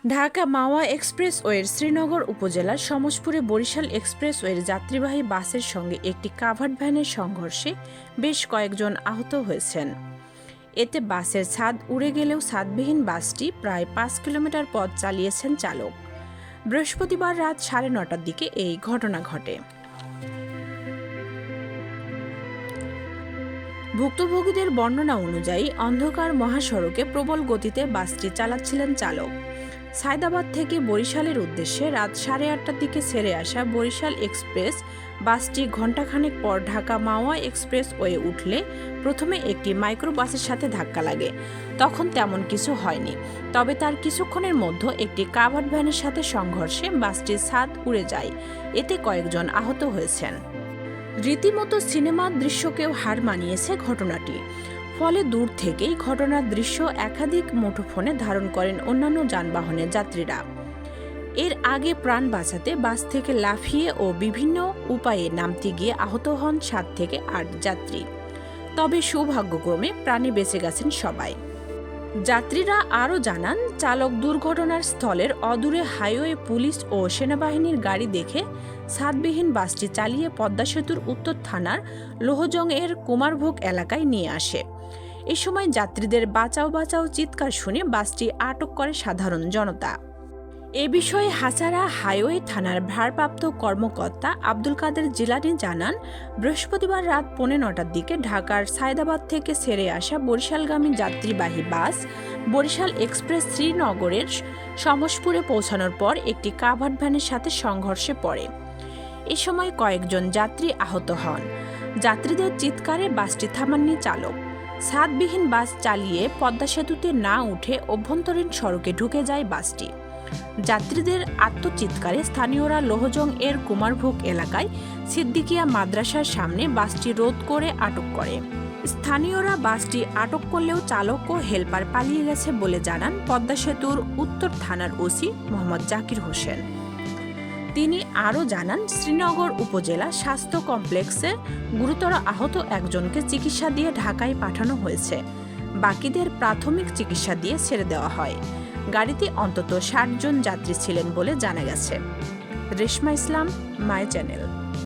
ঢাকা মাওয়া এক্সপ্রেসওয়ের শ্রীনগর উপজেলার সমসপুরে বরিশাল এক্সপ্রেসওয়ের যাত্রীবাহী বাসের সঙ্গে একটি কাভার্ড ভ্যানের সংঘর্ষে বেশ কয়েকজন আহত হয়েছেন। এতে বাসের ছাদ উড়ে গেলেও ছাদবিহীন বাসটি প্রায় ৫ কিলোমিটার পথ চালিয়েছেন চালক। বৃহস্পতিবার রাত ৯:৩০টার দিকে এই ঘটনা ঘটে। ভুক্তভোগীদের বর্ণনা অনুযায়ী অন্ধকার মহাসড়কে প্রবল গতিতে বাসটি চালাচ্ছিলেন চালক। সায়দাবাদ থেকে বরিশালের উদ্দেশ্যে রাত ৮:৩০টার দিকে ছেড়ে আসা বরিশাল এক্সপ্রেস বাসটি ঘণ্টাখানেক পর ঢাকা মাওয়া এক্সপ্রেসওয়ে উঠলে প্রথমে একটি মাইক্রোবাসের সাথে ধাক্কা লাগে। তখন তেমন কিছু হয়নি, তবে তার কিছুক্ষণের মধ্যে একটি কাভার্ড ভ্যানের সাথে সংঘর্ষে বাসটির ছাদ উড়ে যায়। এতে কয়েকজন আহত হয়েছেন। রীতিমতো সিনেমার দৃশ্যকেও হার মানিয়েছে ঘটনাটি। ফলে দূর থেকেই ঘটনার দৃশ্য একাধিক মুঠোফোনে ধারণ করেন অন্যান্য যানবাহনের যাত্রীরা। এর আগে প্রাণ বাঁচাতে বাস থেকে লাফিয়ে ও বিভিন্ন উপায়ে নামতে গিয়ে আহত হন ৭ থেকে ৮ যাত্রী। তবে সৌভাগ্যক্রমে প্রাণে বেঁচে গেছেন সবাই। যাত্রীরা আরও জানান, চালক দুর্ঘটনার স্থলের অদূরে হাইওয়ে পুলিশ ও সেনাবাহিনীর গাড়ি দেখে ছাদবিহীন বাসটি চালিয়ে পদ্মা সেতুর উত্তর থানার লোহজং এর কুমারভোগ এলাকায় নিয়ে আসে। এ সময় যাত্রীদের বাঁচাও বাঁচাও চিৎকার শুনে বাসটি আটক করে সাধারণ জনতা। এ বিষয়ে হাসারা হাইওয়ে থানার ভারপ্রাপ্ত কর্মকর্তা আব্দুল কাদের জিলানী জানান, বৃহস্পতিবার রাত ৯:৩০টার দিকে ঢাকার সায়দাবাদ থেকে ছেড়ে আসা বরিশালগামী যাত্রীবাহী বাস বরিশাল এক্সপ্রেস শ্রীনগরের সমসপুরে পৌঁছানোর পর একটি কাভার্ড ভ্যানের সাথে সংঘর্ষে পড়ে। এ সময় কয়েকজন যাত্রী আহত হন। যাত্রীদের চিৎকারে বাসটি থামাননি চালক। ছাদবিহীন বাস চালিয়ে পদ্মা সেতুতে না উঠে অভ্যন্তরীণ সড়কে ঢুকে যায় বাসটি। যাত্রীদের আত্মচিৎকারে স্থানীয়রা লোহজং এর কুমারভোগ এলাকায় সিদ্দিকিয়া মাদ্রাসার সামনে বাসটি রোধ করে আটক করে। স্থানীয়রা বাসটি আটক করলেও চালক ও হেলপার পালিয়ে গেছে বলে জানান পদ্মা সেতুর উত্তর থানার ওসি মোহাম্মদ জাকির হোসেন। তিনি আরও জানান, শ্রীনগর উপজেলা স্বাস্থ্য কমপ্লেক্সে গুরুতর আহত একজনকে চিকিৎসা দিয়ে ঢাকায় পাঠানো হয়েছে। বাকিদের প্রাথমিক চিকিৎসা দিয়ে ছেড়ে দেওয়া হয়। গাড়িতে অন্তত ৬০ জন যাত্রী ছিলেন বলে জানা গেছে। রেশমা ইসলাম, মাই চ্যানেল।